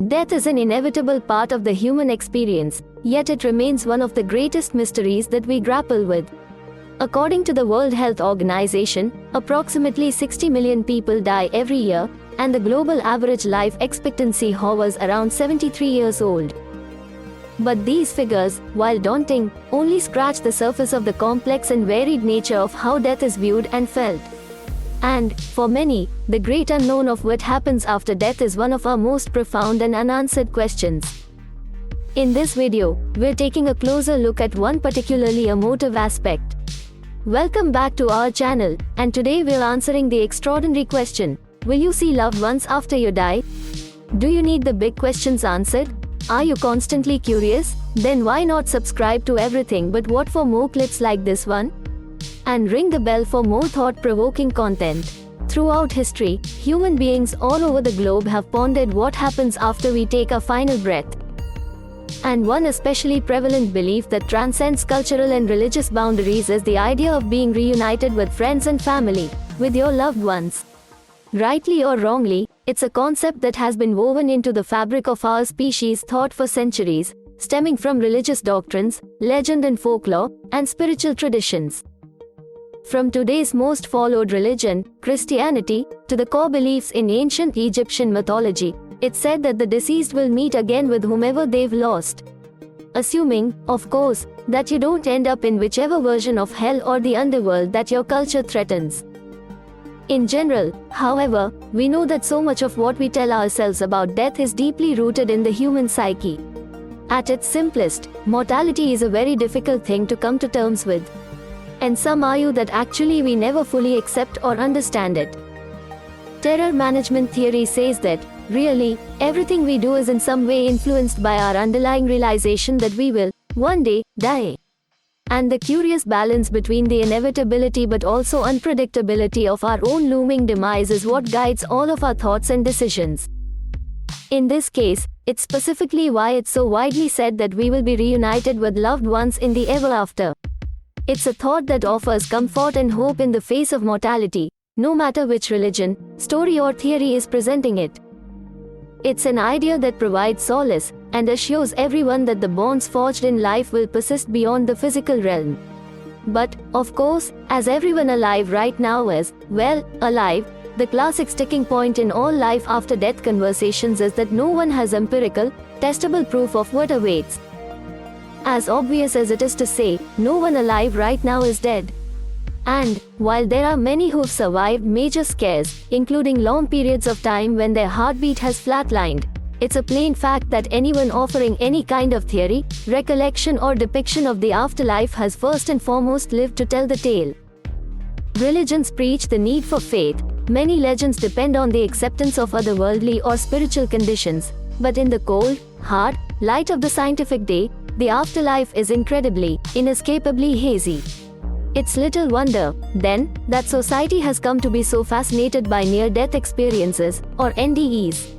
Death is an inevitable part of the human experience, yet it remains one of the greatest mysteries that we grapple with. According to the World Health Organization, approximately 60 million people die every year, and the global average life expectancy hovers around 73 years old. But these figures, while daunting, only scratch the surface of the complex and varied nature of how death is viewed and felt. And, for many, the great unknown of what happens after death is one of our most profound and unanswered questions. In this video, we're taking a closer look at one particularly emotive aspect. Welcome back to our channel, and today we're answering the extraordinary question: will you see loved ones after you die? Do you need the big questions answered? Are you constantly curious? Then why not subscribe to Everything But What for more clips like this one? And ring the bell for more thought-provoking content. Throughout history, human beings all over the globe have pondered what happens after we take our final breath. And one especially prevalent belief that transcends cultural and religious boundaries is the idea of being reunited with friends and family, with your loved ones. Rightly or wrongly, it's a concept that has been woven into the fabric of our species' thought for centuries, stemming from religious doctrines, legend and folklore, and spiritual traditions. From today's most followed religion, Christianity, to the core beliefs in ancient Egyptian mythology, it's said that the deceased will meet again with whomever they've lost. Assuming, of course, that you don't end up in whichever version of hell or the underworld that your culture threatens. In general, however, we know that so much of what we tell ourselves about death is deeply rooted in the human psyche. At its simplest, mortality is a very difficult thing to come to terms with. And some argue that actually we never fully accept or understand it. Terror management theory says that, really, everything we do is in some way influenced by our underlying realization that we will, one day, die. And the curious balance between the inevitability but also unpredictability of our own looming demise is what guides all of our thoughts and decisions. In this case, it's specifically why it's so widely said that we will be reunited with loved ones in the ever after. It's a thought that offers comfort and hope in the face of mortality, no matter which religion, story or theory is presenting it. It's an idea that provides solace, and assures everyone that the bonds forged in life will persist beyond the physical realm. But, of course, as everyone alive right now is, well, alive, the classic sticking point in all life after death conversations is that no one has empirical, testable proof of what awaits. As obvious as it is to say, no one alive right now is dead. And, while there are many who've survived major scares, including long periods of time when their heartbeat has flatlined, it's a plain fact that anyone offering any kind of theory, recollection or depiction of the afterlife has first and foremost lived to tell the tale. Religions preach the need for faith, many legends depend on the acceptance of otherworldly or spiritual conditions, but in the cold, hard light of the scientific day, the afterlife is incredibly, inescapably hazy. It's little wonder, then, that society has come to be so fascinated by near-death experiences, or NDEs.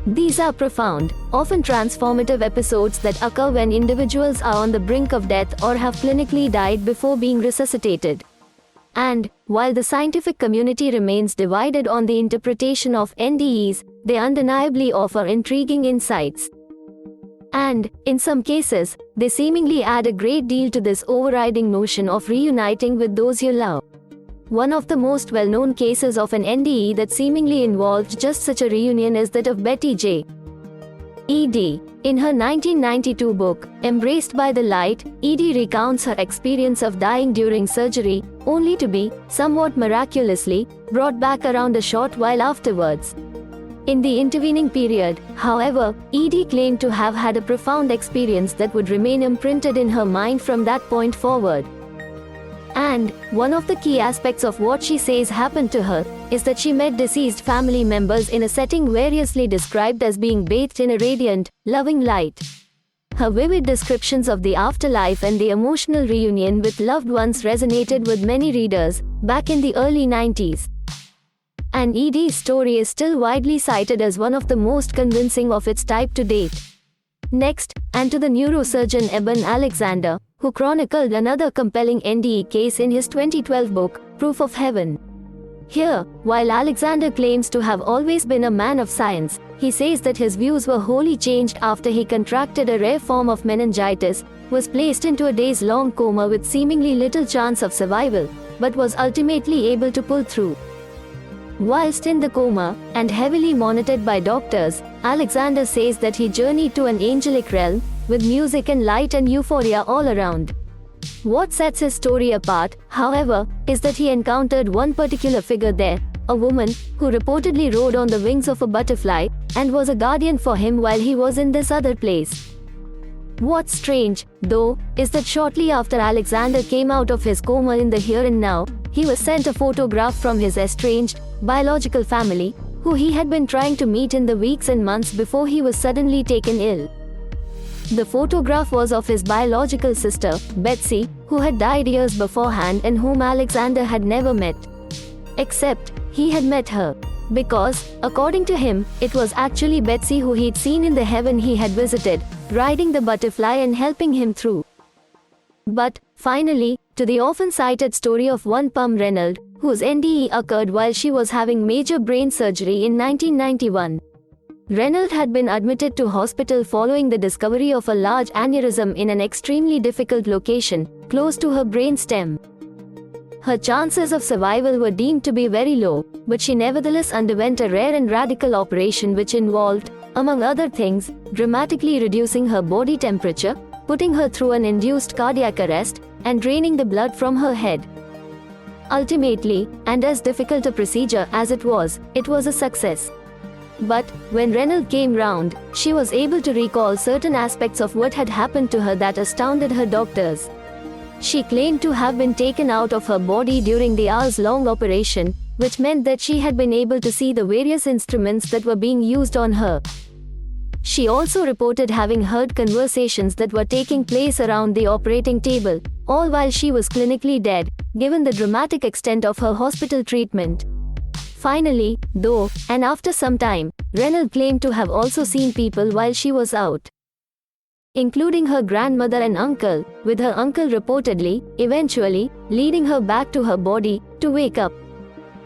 These are profound, often transformative episodes that occur when individuals are on the brink of death or have clinically died before being resuscitated. And, while the scientific community remains divided on the interpretation of NDEs, they undeniably offer intriguing insights. And, in some cases, they seemingly add a great deal to this overriding notion of reuniting with those you love. One of the most well-known cases of an NDE that seemingly involved just such a reunion is that of Betty J. Eadie. In her 1992 book, Embraced by the Light, Eadie recounts her experience of dying during surgery, only to be, somewhat miraculously, brought back around a short while afterwards. In the intervening period, however, Eadie claimed to have had a profound experience that would remain imprinted in her mind from that point forward. And, one of the key aspects of what she says happened to her, is that she met deceased family members in a setting variously described as being bathed in a radiant, loving light. Her vivid descriptions of the afterlife and the emotional reunion with loved ones resonated with many readers, back in the early 90s. And Eadie's story is still widely cited as one of the most convincing of its type to date. Next, and to the neurosurgeon Eben Alexander, who chronicled another compelling NDE case in his 2012 book, Proof of Heaven. Here, while Alexander claims to have always been a man of science, he says that his views were wholly changed after he contracted a rare form of meningitis, was placed into a days-long coma with seemingly little chance of survival, but was ultimately able to pull through. Whilst in the coma, and heavily monitored by doctors, Alexander says that he journeyed to an angelic realm, with music and light and euphoria all around. What sets his story apart, however, is that he encountered one particular figure there, a woman, who reportedly rode on the wings of a butterfly, and was a guardian for him while he was in this other place. What's strange, though, is that shortly after Alexander came out of his coma in the here and now, he was sent a photograph from his estranged, biological family, who he had been trying to meet in the weeks and months before he was suddenly taken ill. The photograph was of his biological sister, Betsy, who had died years beforehand and whom Alexander had never met. Except, he had met her. Because, according to him, it was actually Betsy who he'd seen in the heaven he had visited, riding the butterfly and helping him through. But, finally, to the often cited story of one Pam Reynolds, whose NDE occurred while she was having major brain surgery in 1991. Reynolds had been admitted to hospital following the discovery of a large aneurysm in an extremely difficult location, close to her brain stem. Her chances of survival were deemed to be very low, but she nevertheless underwent a rare and radical operation which involved, among other things, dramatically reducing her body temperature, putting her through an induced cardiac arrest, and draining the blood from her head. Ultimately, and as difficult a procedure as it was a success. But, when Reynolds came round, she was able to recall certain aspects of what had happened to her that astounded her doctors. She claimed to have been taken out of her body during the hours-long operation, which meant that she had been able to see the various instruments that were being used on her. She also reported having heard conversations that were taking place around the operating table, all while she was clinically dead, given the dramatic extent of her hospital treatment. Finally, though, and after some time, Reynolds claimed to have also seen people while she was out, including her grandmother and uncle, with her uncle reportedly, eventually, leading her back to her body, to wake up.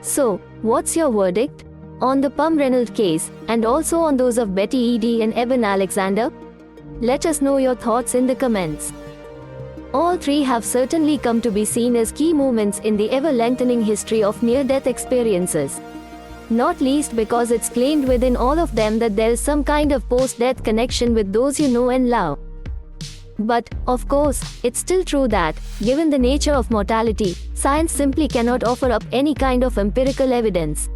So, what's your verdict? On the Pam Reynolds case, and also on those of Betty Eadie and Eben Alexander? Let us know your thoughts in the comments. All three have certainly come to be seen as key moments in the ever-lengthening history of near-death experiences. Not least because it's claimed within all of them that there is some kind of post-death connection with those you know and love. But, of course, it's still true that, given the nature of mortality, science simply cannot offer up any kind of empirical evidence.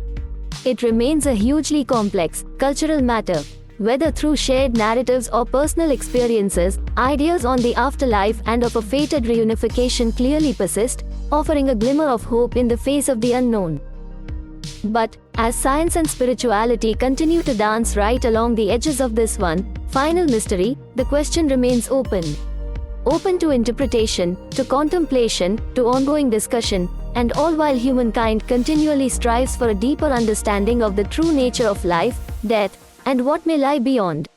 It remains a hugely complex, cultural matter. Whether through shared narratives or personal experiences, ideas on the afterlife and of a fated reunification clearly persist, offering a glimmer of hope in the face of the unknown. But, as science and spirituality continue to dance right along the edges of this one final mystery, the question remains open. Open to interpretation, to contemplation, to ongoing discussion, and all while humankind continually strives for a deeper understanding of the true nature of life, death, and what may lie beyond.